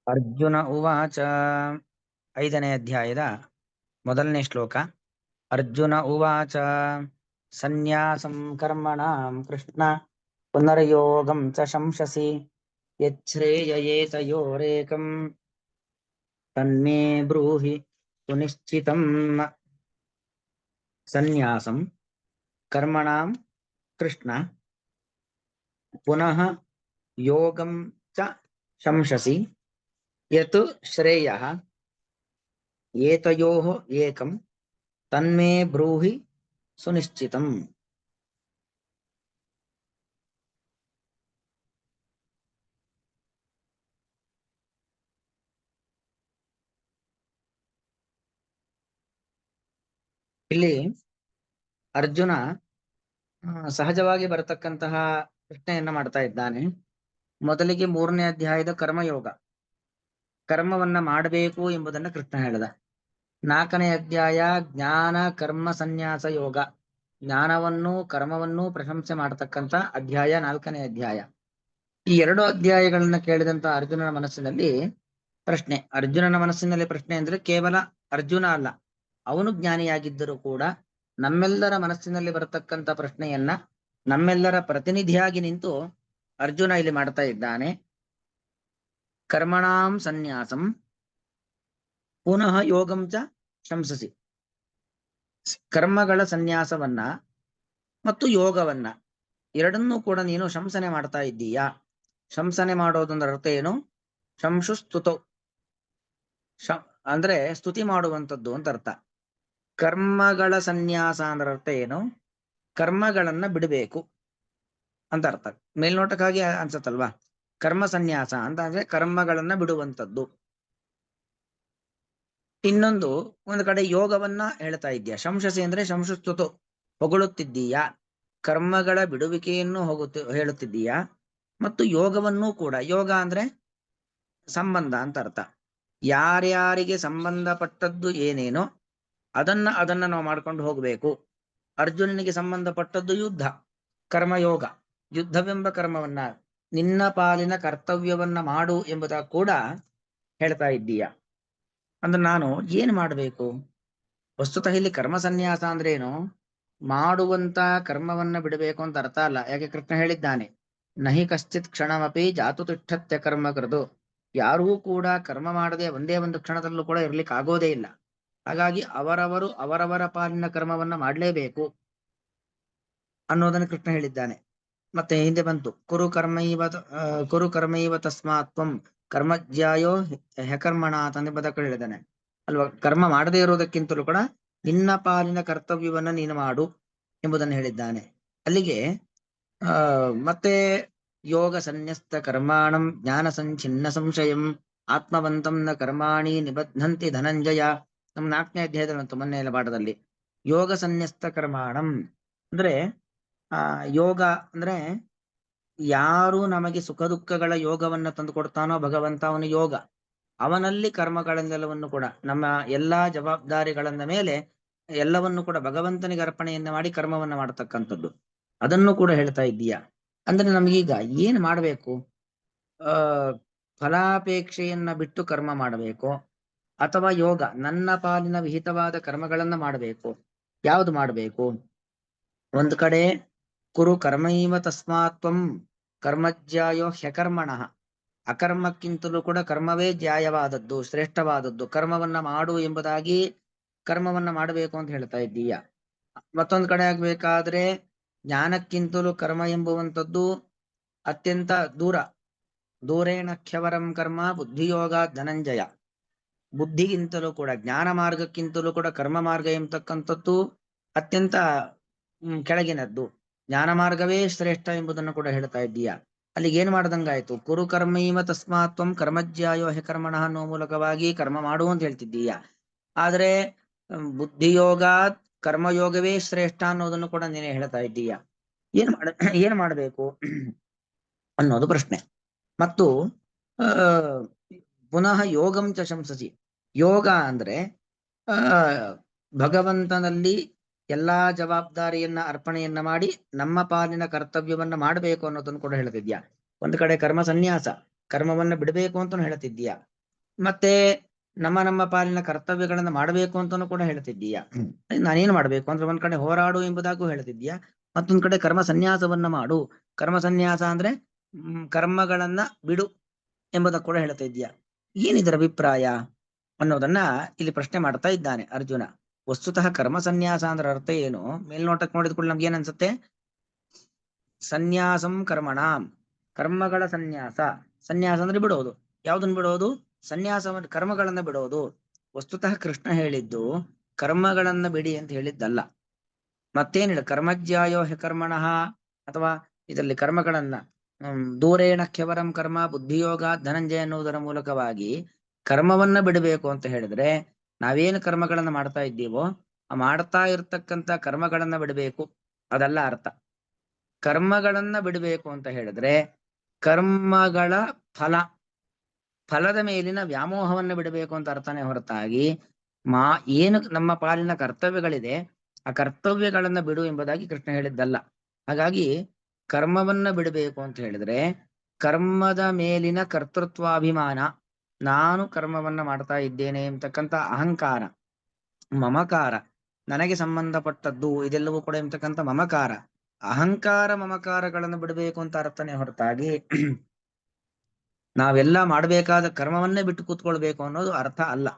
ಅರ್ಜುನ ಉವಾಚ. 5ನೇ ಅಧ್ಯಾಯದ ಮೊದಲನೇ ಶ್ಲೋಕ. ಅರ್ಜುನ ಉವಾಚ ಸನ್ಯಾಸಂ ಕರ್ಮಣಾಂ ಕೃಷ್ಣ ಪುನರ್ಯೋಗಂ ಚ ಶಂಸಸಿ ಯಚ್ಛ್ರೇಯಯೇತಯೋರೇಕಂ ತನ್ಮೇ ಬ್ರೂಹಿ ಸುನಿಶ್ಚಿತಂ. ಸನ್ಯಾಸಂ ಕರ್ಮಣಾಂ ಕೃಷ್ಣ ಪುನಃ ಯೋಗಂ ಚ ಶಂಸಸಿ ಯತ್ ಶ್ರೇಯಃ ಏತಯೋಃ ಏಕಂ ತನ್ಮೇ ಬ್ರೂಹಿ ಸುನಿಶ್ಚಿತಂ. ಇಲ್ಲಿ ಅರ್ಜುನ ಸಹಜವಾಗಿ ಬರತಕ್ಕಂತಹ ಪ್ರಶ್ನೆಯನ್ನ ಮಾಡ್ತಾ ಇದ್ದಾನೆ. ಮೊದಲಿಗೆ 3ನೇ ಅಧ್ಯಾಯದ ಕರ್ಮಯೋಗ, ಕರ್ಮವನ್ನ ಮಾಡಬೇಕು ಎಂಬುದನ್ನ ಕೃಷ್ಣ ಹೇಳಿದ. 4ನೇ ಅಧ್ಯಾಯ ಜ್ಞಾನ ಕರ್ಮ ಸನ್ಯಾಸ ಯೋಗ, ಜ್ಞಾನವನ್ನು ಕರ್ಮವನ್ನು ಪ್ರಶಂಸೆ ಮಾಡತಕ್ಕಂತ ಅಧ್ಯಾಯ 4ನೇ ಅಧ್ಯಾಯ. ಈ 2 ಅಧ್ಯಾಯಗಳನ್ನ ಕೇಳಿದಂತ ಅರ್ಜುನನ ಮನಸ್ಸಿನಲ್ಲಿ ಪ್ರಶ್ನೆ. ಅರ್ಜುನನ ಮನಸ್ಸಿನಲ್ಲಿ ಪ್ರಶ್ನೆ ಅಂದ್ರೆ ಕೇವಲ ಅರ್ಜುನ ಅಲ್ಲ, ಅವನು ಜ್ಞಾನಿಯಾಗಿದ್ದರೂ ಕೂಡ ನಮ್ಮೆಲ್ಲರ ಮನಸ್ಸಿನಲ್ಲಿ ಬರತಕ್ಕಂತ ಪ್ರಶ್ನೆಯನ್ನ ನಮ್ಮೆಲ್ಲರ ಪ್ರತಿನಿಧಿಯಾಗಿ ನಿಂತು ಅರ್ಜುನ ಇಲ್ಲಿ ಮಾಡ್ತಾ ಇದ್ದಾನೆ. ಕರ್ಮಣಾಂ ಸನ್ಯಾಸಂ ಪುನಃ ಯೋಗಂ ಚ ಶಂಸಸಿ. ಕರ್ಮಗಳ ಸನ್ಯಾಸವನ್ನ ಮತ್ತು ಯೋಗವನ್ನ ಎರಡನ್ನೂ ಕೂಡ ನೀನು ಶಂಸನೆ ಮಾಡ್ತಾ ಇದ್ದೀಯಾ. ಶಂಸನೆ ಮಾಡೋದಂದ್ರ ಅರ್ಥ ಏನು? ಶಂಸು ಸ್ತುತೌ, ಅಂದ್ರೆ ಸ್ತುತಿ ಮಾಡುವಂಥದ್ದು ಅಂತ ಅರ್ಥ. ಕರ್ಮಗಳ ಸನ್ಯಾಸ ಅಂದ್ರೆ ಅರ್ಥ ಏನು? ಕರ್ಮಗಳನ್ನ ಬಿಡಬೇಕು ಅಂತ ಅರ್ಥ. ಮೇಲ್ನೋಟಕ್ಕಾಗಿ ಅನ್ಸತ್ತಲ್ವಾ? ಕರ್ಮ ಸನ್ಯಾಸ ಅಂತ ಅಂದ್ರೆ ಕರ್ಮಗಳನ್ನ ಬಿಡುವಂಥದ್ದು. ಇನ್ನೊಂದು ಒಂದು ಕಡೆ ಯೋಗವನ್ನ ಹೇಳ್ತಾ ಇದ್ದೀಯ. ಶಂಸಸಿ ಅಂದ್ರೆ ಶಂಸುಸ್ತುತು, ಹೊಗಳುತ್ತಿದ್ದೀಯಾ. ಕರ್ಮಗಳ ಬಿಡುವಿಕೆಯನ್ನು ಹೇಳುತ್ತಿದ್ದೀಯಾ ಮತ್ತು ಯೋಗವನ್ನೂ ಕೂಡ. ಯೋಗ ಅಂದ್ರೆ ಸಂಬಂಧ ಅಂತ ಅರ್ಥ. ಯಾರ್ಯಾರಿಗೆ ಸಂಬಂಧಪಟ್ಟದ್ದು ಏನೇನೋ ಅದನ್ನ ನಾವು ಮಾಡ್ಕೊಂಡು ಹೋಗ್ಬೇಕು. ಅರ್ಜುನನಿಗೆ ಸಂಬಂಧಪಟ್ಟದ್ದು ಯುದ್ಧ, ಕರ್ಮಯೋಗ. ಯುದ್ಧವೆಂಬ ಕರ್ಮವನ್ನ, ನಿನ್ನ ಪಾಲಿನ ಕರ್ತವ್ಯವನ್ನ ಮಾಡು ಎಂಬುದ ಕೂಡ ಹೇಳ್ತಾ ಇದ್ದೀಯ. ಅಂದ್ರೆ ನಾನು ಏನ್ ಮಾಡ್ಬೇಕು? ವಸ್ತುತಃ ಇಲ್ಲಿ ಕರ್ಮ ಸನ್ಯಾಸ ಅಂದ್ರೆ ಏನು? ಮಾಡುವಂತ ಕರ್ಮವನ್ನ ಬಿಡಬೇಕು ಅಂತ ಅರ್ಥ ಅಲ್ಲ. ಯಾಕೆ ಕೃಷ್ಣ ಹೇಳಿದ್ದಾನೆ, ನಹಿ ಕಶ್ಚಿತ್ ಕ್ಷಣಮಪಿ ಜಾತು ತಿಷ್ಠತ್ಯ ಕರ್ಮ ಕೃದು. ಯಾರೂ ಕೂಡ ಕರ್ಮ ಮಾಡದೆ ಒಂದೇ ಒಂದು ಕ್ಷಣದಲ್ಲೂ ಕೂಡ ಇರ್ಲಿಕ್ಕೆ ಆಗೋದೇ ಇಲ್ಲ. ಹಾಗಾಗಿ ಅವರವರು ಅವರವರ ಪಾಲಿನ ಕರ್ಮವನ್ನ ಮಾಡಲೇಬೇಕು ಅನ್ನೋದನ್ನು ಕೃಷ್ಣ ಹೇಳಿದ್ದಾನೆ. ಮತ್ತೆ ಹಿಂದೆ ಬಂತು, ಕುರು ಕರ್ಮೈವ ತಸ್ಮಾತ್ವಂ ಕರ್ಮಜ್ಯಾಯೋ ಹ್ಯಕರ್ಮಣಾತ್ ಅಂತ ಪದಗಳು ಹೇಳಿದ್ದಾನೆ ಅಲ್ವಾ. ಕರ್ಮ ಮಾಡದೇ ಇರುವುದಕ್ಕಿಂತಲೂ ಕೂಡ ನಿನ್ನ ಪಾಲಿನ ಕರ್ತವ್ಯವನ್ನ ನೀನು ಮಾಡು ಎಂಬುದನ್ನು ಹೇಳಿದ್ದಾನೆ. ಅಲ್ಲಿಗೆ ಮತ್ತೆ ಯೋಗ ಸನ್ಯಸ್ತ ಕರ್ಮಾಣಂ ಜ್ಞಾನ ಸಂಚಿನ್ನ ಸಂಶಯಂ ಆತ್ಮವಂತಂ ನ ಕರ್ಮಾಣಿ ನಿಬದ್ಧಂತಿ ಧನಂಜಯ. ನಮ್ಮ 4ನೇ ಅಧ್ಯಾಯದಲ್ಲಿ ಮೊನ್ನೆಯ ಪಾಠದಲ್ಲಿ ಯೋಗ ಸನ್ಯಸ್ತ ಕರ್ಮಾಣಂ ಅಂದ್ರೆ ಯೋಗ ಅಂದ್ರೆ ಯಾರು ನಮಗೆ ಸುಖ ದುಃಖಗಳ ಯೋಗವನ್ನ ತಂದು ಕೊಡ್ತಾನೋ ಭಗವಂತ, ಅವನು ಯೋಗ. ಅವನಲ್ಲಿ ಕರ್ಮಗಳೆಲ್ಲವನ್ನು ಕೂಡ, ನಮ್ಮ ಎಲ್ಲಾ ಜವಾಬ್ದಾರಿಗಳನ್ನ ಮೇಲೆ ಎಲ್ಲವನ್ನು ಕೂಡ ಭಗವಂತನಿಗೆ ಅರ್ಪಣೆಯನ್ನ ಮಾಡಿ ಕರ್ಮವನ್ನ ಮಾಡತಕ್ಕಂಥದ್ದು. ಅದನ್ನು ಕೂಡ ಹೇಳ್ತಾ ಇದ್ದೀಯಾ. ಅಂದ್ರೆ ನಮಗೀಗ ಏನ್ ಮಾಡಬೇಕು? ಫಲಾಪೇಕ್ಷೆಯನ್ನ ಬಿಟ್ಟು ಕರ್ಮ ಮಾಡಬೇಕು ಅಥವಾ ಯೋಗ, ನನ್ನ ಪಾಲಿನ ವಿಹಿತವಾದ ಕರ್ಮಗಳನ್ನ ಮಾಡಬೇಕು? ಯಾವುದು ಮಾಡಬೇಕು? ಒಂದು ಕಡೆ ಕುರು ಕರ್ಮೈವ ತಸ್ಮಾತ್ವಂ ಕರ್ಮಜ್ಯಾಯೋ ಹ್ಯಕರ್ಮಣಃ, ಅಕರ್ಮಕ್ಕಿಂತಲೂ ಕೂಡ ಕರ್ಮವೇ ಜ್ಯಾಯವಾದದ್ದು, ಶ್ರೇಷ್ಠವಾದದ್ದು. ಕರ್ಮವನ್ನ ಮಾಡು ಎಂಬುದಾಗಿ ಕರ್ಮವನ್ನ ಮಾಡಬೇಕು ಅಂತ ಹೇಳ್ತಾ ಇದ್ದೀಯ. ಮತ್ತೊಂದು ಕಡೆ ಆಗ್ಬೇಕಾದ್ರೆ ಜ್ಞಾನಕ್ಕಿಂತಲೂ ಕರ್ಮ ಎಂಬುವಂಥದ್ದು ಅತ್ಯಂತ ದೂರೇಣ ಖ್ಯವರಂ ಕರ್ಮ ಬುದ್ಧಿಯೋಗ ಧನಂಜಯ. ಬುದ್ಧಿಗಿಂತಲೂ ಕೂಡ, ಜ್ಞಾನ ಮಾರ್ಗಕ್ಕಿಂತಲೂ ಕೂಡ ಕರ್ಮ ಮಾರ್ಗ ಎಂಬತಕ್ಕಂಥದ್ದು ಅತ್ಯಂತ ಕೆಳಗಿನದ್ದು. ಜ್ಞಾನ ಮಾರ್ಗವೇ ಶ್ರೇಷ್ಠ ಎಂಬುದನ್ನು ಕೂಡ ಹೇಳ್ತಾ ಇದ್ದೀಯ. ಅಲ್ಲಿಗೆ ಏನ್ ಮಾಡ್ದಂಗಾಯ್ತು? ಕುರು ಕರ್ಮೈವ ತಸ್ಮಾತ್ವಂ ಕರ್ಮಜ್ಯಾಯೋ ಹ್ಯಕರ್ಮಣಃ ಅನ್ನೋ ಮೂಲಕವಾಗಿ ಕರ್ಮ ಮಾಡು ಅಂತ ಹೇಳ್ತಿದ್ದೀಯ. ಆದ್ರೆ ಬುದ್ಧಿಯೋಗ ಕರ್ಮಯೋಗವೇ ಶ್ರೇಷ್ಠ ಅನ್ನೋದನ್ನು ಕೂಡ ನೀನೇ ಹೇಳ್ತಾ ಇದ್ದೀಯ. ಏನ್ ಮಾಡಬೇಕು ಅನ್ನೋದು ಪ್ರಶ್ನೆ. ಮತ್ತು ಪುನಃ ಯೋಗಂ ಚ ಶಂಸಸಿ. ಯೋಗ ಅಂದ್ರೆ ಭಗವಂತನಲ್ಲಿ ಎಲ್ಲಾ ಜವಾಬ್ದಾರಿಯನ್ನ ಅರ್ಪಣೆಯನ್ನ ಮಾಡಿ ನಮ್ಮ ಪಾಲಿನ ಕರ್ತವ್ಯವನ್ನ ಮಾಡಬೇಕು ಅನ್ನೋದನ್ನು ಕೂಡ ಹೇಳ್ತಿದ್ಯಾ. ಒಂದು ಕಡೆ ಕರ್ಮ ಸನ್ಯಾಸ, ಕರ್ಮವನ್ನ ಬಿಡಬೇಕು ಅಂತ ಹೇಳ್ತಿದ್ಯಾ. ಮತ್ತೆ ನಮ್ಮ ಪಾಲಿನ ಕರ್ತವ್ಯಗಳನ್ನ ಮಾಡಬೇಕು ಅಂತಾನು ಕೂಡ ಹೇಳ್ತಿದ್ದೀಯಾ. ನಾನೇನು ಮಾಡ್ಬೇಕು ಅಂದ್ರೆ ಒಂದ್ ಕಡೆ ಹೋರಾಡು ಎಂಬುದಾಗೂ ಹೇಳ್ತಿದ್ದೀಯಾ, ಮತ್ತೊಂದ್ ಕಡೆ ಕರ್ಮ ಸನ್ಯಾಸವನ್ನ ಮಾಡು. ಕರ್ಮ ಸನ್ಯಾಸ ಅಂದ್ರೆ ಕರ್ಮಗಳನ್ನ ಬಿಡು ಎಂಬುದಕ್ಕೆ ಕೂಡ ಹೇಳ್ತಾ ಇದ್ದೀಯಾ. ಏನಿದರ ಅಭಿಪ್ರಾಯ ಅನ್ನೋದನ್ನ ಇಲ್ಲಿ ಪ್ರಶ್ನೆ ಮಾಡ್ತಾ ಇದ್ದಾನೆ ಅರ್ಜುನ. ವಸ್ತುತಃ ಕರ್ಮ ಸನ್ಯಾಸ ಅಂದ್ರೆ ಅರ್ಥ ಏನು? ಮೇಲ್ನೋಟಕ್ಕೆ ನೋಡಿದ ಕೂಡ ನಮ್ಗೆ ಏನನ್ಸುತ್ತೆ? ಸನ್ಯಾಸಂ ಕರ್ಮಣಾಂ, ಕರ್ಮಗಳ ಸನ್ಯಾಸ. ಸನ್ಯಾಸ ಅಂದ್ರೆ ಬಿಡೋದು. ಯಾವ್ದನ್ನ ಬಿಡೋದು? ಸನ್ಯಾಸವನ್ನು, ಕರ್ಮಗಳನ್ನ ಬಿಡೋದು. ವಸ್ತುತಃ ಕೃಷ್ಣ ಹೇಳಿದ್ದು ಕರ್ಮಗಳನ್ನ ಬಿಡಿ ಅಂತ ಹೇಳಿದ್ದಲ್ಲ. ಮತ್ತೇನಿಲ್ಲ, ಕರ್ಮಜ್ಯಾಯೋ ಹಿ ಕರ್ಮಣಃ, ಅಥವಾ ಇದರಲ್ಲಿ ಕರ್ಮಗಳನ್ನ ದೂರೇಣ ಖ್ಯವರಂ ಕರ್ಮ ಬುದ್ಧಿಯೋಗ ಧನಂಜಯ ಅನ್ನುವುದರ ಮೂಲಕವಾಗಿ ಕರ್ಮವನ್ನ ಬಿಡಬೇಕು ಅಂತ ಹೇಳಿದ್ರೆ, ನಾವೇನು ಕರ್ಮಗಳನ್ನ ಮಾಡ್ತಾ ಇದ್ದೀವೋ ಆ ಮಾಡ್ತಾ ಇರ್ತಕ್ಕಂಥ ಕರ್ಮಗಳನ್ನ ಬಿಡಬೇಕು, ಅದಲ್ಲ ಅರ್ಥ. ಕರ್ಮಗಳನ್ನ ಬಿಡಬೇಕು ಅಂತ ಹೇಳಿದ್ರೆ ಕರ್ಮಗಳ ಫಲದ ಮೇಲಿನ ವ್ಯಾಮೋಹವನ್ನ ಬಿಡಬೇಕು ಅಂತ ಅರ್ಥನೇ ಹೊರತಾಗಿ ಏನು ನಮ್ಮ ಪಾಲಿನ ಕರ್ತವ್ಯಗಳಿದೆ ಆ ಕರ್ತವ್ಯಗಳನ್ನ ಬಿಡು ಎಂಬುದಾಗಿ ಕೃಷ್ಣ ಹೇಳಿದ್ದಲ್ಲ. ಹಾಗಾಗಿ ಕರ್ಮವನ್ನ ಬಿಡಬೇಕು ಅಂತ ಹೇಳಿದ್ರೆ ಕರ್ಮದ ಮೇಲಿನ ಕರ್ತೃತ್ವಾಭಿಮಾನ, ನಾನು ಕರ್ಮವನ್ನ ಮಾಡ್ತಾ ಇದ್ದೇನೆ ಎಂಬತಕ್ಕಂಥ ಅಹಂಕಾರ, ಮಮಕಾರ, ನನಗೆ ಸಂಬಂಧಪಟ್ಟದ್ದು ಇದೆಲ್ಲವೂ ಕೂಡ ಎಂಬತಕ್ಕಂಥ ಮಮಕಾರ, ಅಹಂಕಾರ ಮಮಕಾರಗಳನ್ನು ಬಿಡಬೇಕು ಅಂತ ಅರ್ಥನೇ ಹೊರತಾಗಿ ನಾವೆಲ್ಲ ಮಾಡಬೇಕಾದ ಕರ್ಮವನ್ನೇ ಬಿಟ್ಟು ಕೂತ್ಕೊಳ್ಬೇಕು ಅನ್ನೋದು ಅರ್ಥ ಅಲ್ಲ.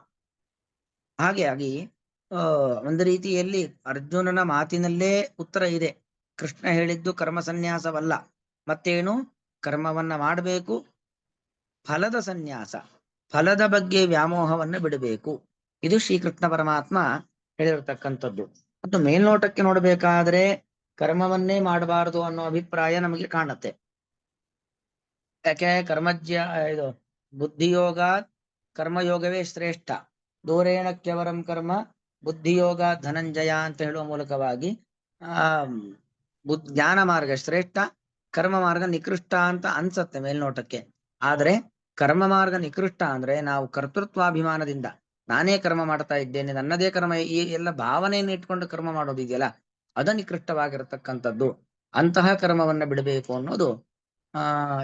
ಹಾಗಾಗಿ ಒಂದು ರೀತಿಯಲ್ಲಿ ಅರ್ಜುನನ ಮಾತಿನಲ್ಲೇ ಉತ್ತರ ಇದೆ. ಕೃಷ್ಣ ಹೇಳಿದ್ದು ಕರ್ಮ ಸನ್ಯಾಸವಲ್ಲ, ಮತ್ತೇನು? ಕರ್ಮವನ್ನ ಮಾಡಬೇಕು, ಫಲದ ಸನ್ಯಾಸ, ಫಲದ ಬಗ್ಗೆ ವ್ಯಾಮೋಹವನ್ನ ಬಿಡಬೇಕು. ಇದು ಶ್ರೀಕೃಷ್ಣ ಪರಮಾತ್ಮ ಹೇಳಿರತಕ್ಕಂಥದ್ದು. ಮತ್ತು ಮೇಲ್ನೋಟಕ್ಕೆ ನೋಡಬೇಕಾದ್ರೆ ಕರ್ಮವನ್ನೇ ಮಾಡಬಾರದು ಅನ್ನೋ ಅಭಿಪ್ರಾಯ ನಮಗೆ ಕಾಣುತ್ತೆ. ಯಾಕೆ? ಇದು ಬುದ್ಧಿಯೋಗ ಕರ್ಮಯೋಗವೇ ಶ್ರೇಷ್ಠ, ದೂರೇಣ ಖ್ಯವರಂ ಕರ್ಮ ಬುದ್ಧಿಯೋಗ ಧನಂಜಯ ಅಂತ ಹೇಳುವ ಮೂಲಕವಾಗಿ ಜ್ಞಾನ ಮಾರ್ಗ ಶ್ರೇಷ್ಠ, ಕರ್ಮ ಮಾರ್ಗ ನಿಕೃಷ್ಟ ಅಂತ ಅನ್ಸತ್ತೆ ಮೇಲ್ನೋಟಕ್ಕೆ. ಆದ್ರೆ ಕರ್ಮ ಮಾರ್ಗ ನಿಕೃಷ್ಟ ಅಂದ್ರೆ ನಾವು ಕರ್ತೃತ್ವಾಭಿಮಾನದಿಂದ ನಾನೇ ಕರ್ಮ ಮಾಡ್ತಾ ಇದ್ದೇನೆ, ನನ್ನದೇ ಕರ್ಮ, ಈ ಎಲ್ಲ ಭಾವನೆಯನ್ನು ಇಟ್ಕೊಂಡು ಕರ್ಮ ಮಾಡೋದಿದೆಯಲ್ಲ, ಅದು ನಿಕೃಷ್ಟವಾಗಿರತಕ್ಕಂಥದ್ದು. ಅಂತಹ ಕರ್ಮವನ್ನ ಬಿಡಬೇಕು ಅನ್ನೋದು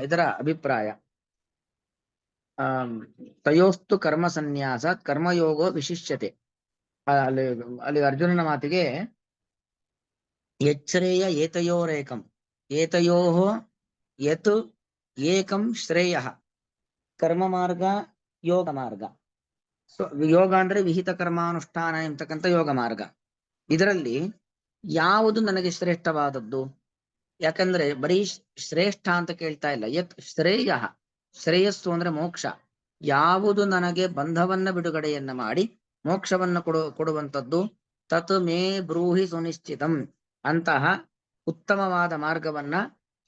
ಇದರ ಅಭಿಪ್ರಾಯ. ತಯೋಸ್ತು ಕರ್ಮ ಸನ್ಯಾಸ ಕರ್ಮಯೋಗೋ ವಿಶಿಷ್ಯತೆ. ಅಲ್ಲಿ ಅರ್ಜುನನ ಮಾತಿಗೆ ಯಚ್ಛ್ರೇಯ ಏತಯೋರೇಕಂ, ಏತಯೋ ಯತ್ ಏಕಂ ಶ್ರೇಯ ಕರ್ಮ ಮಾರ್ಗ ಯೋಗ ಮಾರ್ಗ. ಯೋಗ ಅಂದ್ರೆ ವಿಹಿತ ಕರ್ಮಾನುಷ್ಠಾನ ಎಂಬತಕ್ಕಂಥ ಯೋಗ ಮಾರ್ಗ. ಇದರಲ್ಲಿ ಯಾವುದು ನನಗೆ ಶ್ರೇಷ್ಠವಾದದ್ದು? ಯಾಕಂದ್ರೆ ಬರೀ ಶ್ರೇಷ್ಠ ಅಂತ ಕೇಳ್ತಾ ಇಲ್ಲ. ಯತ್ ಶ್ರೇಯ, ಶ್ರೇಯಸ್ಸು ಅಂದ್ರೆ ಮೋಕ್ಷ. ಯಾವುದು ನನಗೆ ಬಂಧವನ್ನ ಬಿಡುಗಡೆಯನ್ನ ಮಾಡಿ ಮೋಕ್ಷವನ್ನ ಕೊಡುವಂಥದ್ದು, ತತ್ ಮೇ ಬ್ರೂಹಿ ಸುನಿಶ್ಚಿತಂ, ಅಂತಹ ಉತ್ತಮವಾದ ಮಾರ್ಗವನ್ನ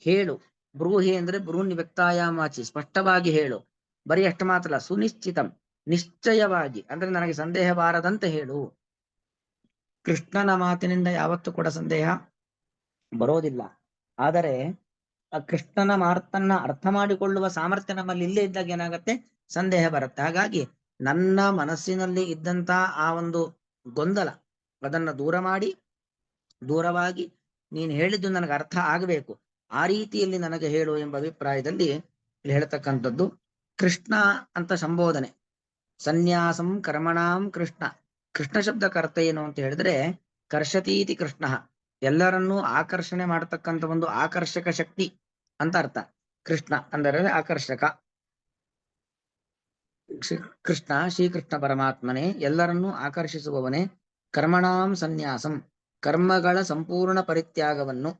ಹೇಳು. ಬ್ರೂಹಿ ಅಂದ್ರೆ ಬ್ರೂಹಿ ವ್ಯಕ್ತಾಯಾಮಾಚಿ, ಸ್ಪಷ್ಟವಾಗಿ ಹೇಳು. ಬರೀ ಅಷ್ಟು ಮಾತ್ರ ಅಲ್ಲ, ಸುನಿಶ್ಚಿತಂ, ನಿಶ್ಚಯವಾಗಿ, ಅಂದ್ರೆ ನನಗೆ ಸಂದೇಹ ಬಾರದಂತೆ ಹೇಳು. ಕೃಷ್ಣನ ಮಾತಿನಿಂದ ಯಾವತ್ತೂ ಕೂಡ ಸಂದೇಹ ಬರೋದಿಲ್ಲ. ಆದರೆ ಆ ಕೃಷ್ಣನ ಮಾತನ್ನ ಅರ್ಥ ಮಾಡಿಕೊಳ್ಳುವ ಸಾಮರ್ಥ್ಯ ನಮ್ಮಲ್ಲಿ ಇಲ್ಲೇ ಇದ್ದಾಗ ಏನಾಗತ್ತೆ? ಸಂದೇಹ ಬರುತ್ತೆ. ಹಾಗಾಗಿ ನನ್ನ ಮನಸ್ಸಿನಲ್ಲಿ ಇದ್ದಂತ ಆ ಒಂದು ಗೊಂದಲ ಅದನ್ನ ದೂರವಾಗಿ ನೀನು ಹೇಳಿದ್ದು ನನಗೆ ಅರ್ಥ ಆಗಬೇಕು, ಆ ರೀತಿಯಲ್ಲಿ ನನಗೆ ಹೇಳು ಎಂಬ ಅಭಿಪ್ರಾಯದಲ್ಲಿ ಇಲ್ಲಿ ಹೇಳ್ತಕ್ಕಂಥದ್ದು. ಕೃಷ್ಣ ಅಂತ ಸಂಬೋಧನೆ, ಸನ್ಯಾಸಂ ಕರ್ಮಣಾಂ ಕೃಷ್ಣ. ಕೃಷ್ಣ ಶಬ್ದಕ್ಕೆ ಅರ್ಥ ಏನು ಅಂತ ಹೇಳಿದ್ರೆ ಕರ್ಷತೀತಿ ಕೃಷ್ಣ, ಎಲ್ಲರನ್ನೂ ಆಕರ್ಷಣೆ ಮಾಡತಕ್ಕಂಥ ಒಂದು ಆಕರ್ಷಕ ಶಕ್ತಿ ಅಂತ ಅರ್ಥ. ಕೃಷ್ಣ ಅಂದರೆ ಆಕರ್ಷಕ. ಕೃಷ್ಣ ಶ್ರೀಕೃಷ್ಣ ಪರಮಾತ್ಮನೇ, ಎಲ್ಲರನ್ನೂ ಆಕರ್ಷಿಸುವವನೇ. ಕರ್ಮಣಾಂ ಸನ್ಯಾಸಂ, ಕರ್ಮಗಳ ಸಂಪೂರ್ಣ ಪರಿತ್ಯಾಗವನ್ನು.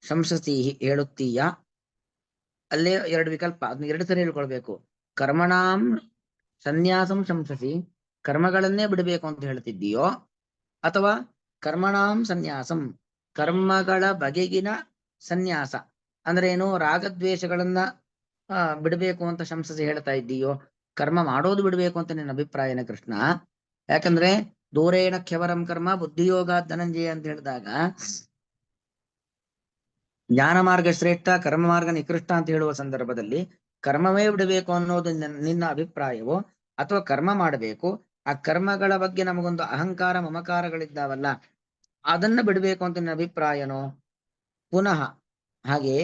ಶಂಸತೀಹಿ, ಹೇಳುತ್ತೀಯ. ಅಲ್ಲೇ ಎರಡು ವಿಕಲ್ಪ, ಅದನ್ನ ಎರಡು ಸರಿ ಹೇಳ್ಕೊಳ್ಬೇಕು. ಕರ್ಮಣಾಂ ಸನ್ಯಾಸಂ ಶಂಸಸಿ, ಕರ್ಮಗಳನ್ನೇ ಬಿಡಬೇಕು ಅಂತ ಹೇಳ್ತಿದ್ದೀಯೋ, ಅಥವಾ ಕರ್ಮಣಾಂ ಸನ್ಯಾಸಂ, ಕರ್ಮಗಳ ಬಗೆಗಿನ ಸನ್ಯಾಸ ಅಂದ್ರೆ ಏನು? ರಾಗದ್ವೇಷಗಳನ್ನ ಬಿಡಬೇಕು ಅಂತ ಶಂಸಸಿ ಹೇಳ್ತಾ ಇದ್ದೀಯೋ, ಕರ್ಮ ಮಾಡೋದು ಬಿಡಬೇಕು ಅಂತ ನಿನ್ನ ಅಭಿಪ್ರಾಯನ ಕೃಷ್ಣ? ಯಾಕಂದ್ರೆ ದೂರೇಣ ಖ್ಯವರಂ ಕರ್ಮ ಬುದ್ಧಿಯೋಗ ಧನಂಜಯ ಅಂತ ಹೇಳಿದಾಗ ಜ್ಞಾನ ಮಾರ್ಗ ಶ್ರೇಷ್ಠ, ಕರ್ಮ ಮಾರ್ಗ ನಿಕೃಷ್ಟ ಅಂತ ಹೇಳುವ ಸಂದರ್ಭದಲ್ಲಿ ಕರ್ಮವೇ ಬಿಡಬೇಕು ಅನ್ನೋದು ನಿನ್ನ ಅಭಿಪ್ರಾಯವೋ, ಅಥವಾ ಕರ್ಮ ಮಾಡಬೇಕು, ಆ ಕರ್ಮಗಳ ಬಗ್ಗೆ ನಮಗೊಂದು ಅಹಂಕಾರ ಮಮಕಾರಗಳಿದ್ದಾವಲ್ಲ ಅದನ್ನ ಬಿಡಬೇಕು ಅಂತ ನಿನ್ನ ಅಭಿಪ್ರಾಯನೋ? ಪುನಃ ಹಾಗೆ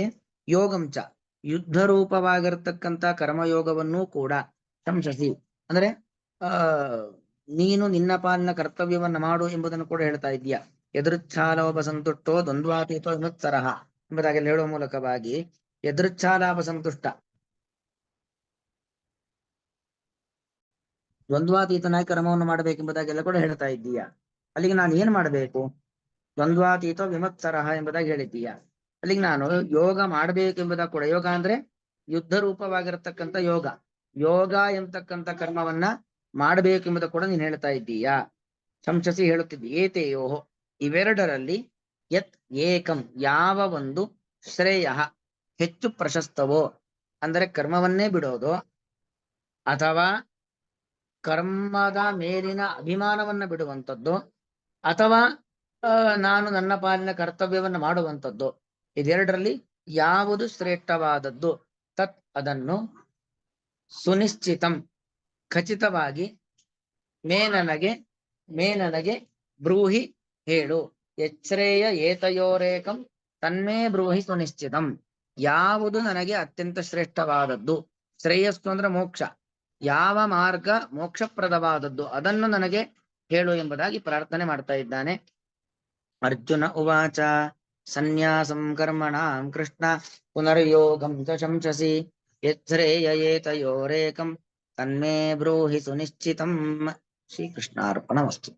ಯೋಗಂಚ, ಯುದ್ಧ ರೂಪವಾಗಿರ್ತಕ್ಕಂಥ ಕರ್ಮಯೋಗವನ್ನೂ ಕೂಡ ಶಂಸಸಿ ಅಂದ್ರೆ ಆ ನೀನು ನಿನ್ನ ಪಾಲಿನ ಕರ್ತವ್ಯವನ್ನ ಮಾಡು ಎಂಬುದನ್ನು ಕೂಡ ಹೇಳ್ತಾ ಇದೀಯ. ಎದೃಚ್ಛಾಲೋಪ ಸಂತುಷ್ಟೋ ದ್ವಂದ್ವಾತೀತೋ ವಿಮುಕ್ತರಃ ಎಂಬುದಾಗಿ ಹೇಳುವ ಮೂಲಕವಾಗಿ ಎದೃಚ್ಛಾಲಾಪ ಸಂತುಷ್ಟ ದ್ವಂದ್ವಾತೀತನಾಗಿ ಕರ್ಮವನ್ನು ಮಾಡಬೇಕೆಂಬುದಾಗೆಲ್ಲ ಕೂಡ ಹೇಳ್ತಾ ಇದ್ದೀಯ. ಅಲ್ಲಿಗೆ ನಾನು ಏನ್ ಮಾಡಬೇಕು? ದ್ವಂದ್ವಾತೀತ ವಿಮತ್ಸರಹ ಎಂಬುದಾಗಿ ಹೇಳಿದ್ದೀಯ. ಅಲ್ಲಿಗೆ ನಾನು ಯೋಗ ಮಾಡಬೇಕೆಂಬುದಾಗಿ ಕೂಡ, ಯೋಗ ಅಂದ್ರೆ ಯುದ್ಧ ರೂಪವಾಗಿರತಕ್ಕಂಥ ಯೋಗ, ಯೋಗ ಎಂಬತಕ್ಕಂಥ ಕರ್ಮವನ್ನ ಮಾಡಬೇಕೆಂಬುದ ಕೂಡ ನೀನು ಹೇಳ್ತಾ ಇದ್ದೀಯಾ. ಶಂಸಸಿ ಹೇಳುತ್ತಿದ್ದಿ ಏತೆಯೋ, ಇವೆರಡರಲ್ಲಿ ಯತ್ ಏಕಂ, ಯಾವ ಒಂದು ಶ್ರೇಯ ಹೆಚ್ಚು ಪ್ರಶಸ್ತವೋ, ಅಂದರೆ ಕರ್ಮವನ್ನೇ ಬಿಡೋದು ಅಥವಾ ಕರ್ಮದ ಮೇಲಿನ ಅಭಿಮಾನವನ್ನ ಬಿಡುವಂಥದ್ದು ಅಥವಾ ನಾನು ನನ್ನ ಪಾಲಿನ ಕರ್ತವ್ಯವನ್ನು ಮಾಡುವಂಥದ್ದು, ಇದೆರಡರಲ್ಲಿ ಯಾವುದು ಶ್ರೇಷ್ಠವಾದದ್ದು? ತತ್, ಅದನ್ನು ಸುನಿಶ್ಚಿತಂ, ಖಚಿತವಾಗಿ ನನಗೆ ಬ್ರೂಹಿ, ಹೇಳು. ಯಚ್ಛ್ರೇಯ ಏತಯೋರೇಕಂ ತನ್ಮೇ ಬ್ರೂಹಿ ಸುನಿಶ್ಚಿತಂ. ಯಾವುದು ನನಗೆ ಅತ್ಯಂತ ಶ್ರೇಷ್ಠವಾದದ್ದು, ಶ್ರೇಯಸ್ಸು ಅಂದ್ರೆ ಮೋಕ್ಷ, ಯಾವ ಮಾರ್ಗ ಮೋಕ್ಷಪ್ರದವಾದದ್ದು ಅದನ್ನು ನನಗೆ ಹೇಳು ಎಂಬುದಾಗಿ ಪ್ರಾರ್ಥನೆ ಮಾಡ್ತಾ ಇದ್ದಾನೆ. ಅರ್ಜುನ ಉವಾಚ ಸನ್ಯಾಸಂ ಕರ್ಮಣಾಂ ಕೃಷ್ಣ ಪುನರ್ಯೋಗಂ ಚ ಶಂಸಸಿ ಯಚ್ಛ್ರೇಯ ಏತಯೋರೇಕಂ ತನ್ಮೇ ಬ್ರೂಹಿ ಸುನಿಶ್ಚಿತಂ. ಶ್ರೀಕೃಷ್ಣಾರ್ಪಣಮಸ್ತು.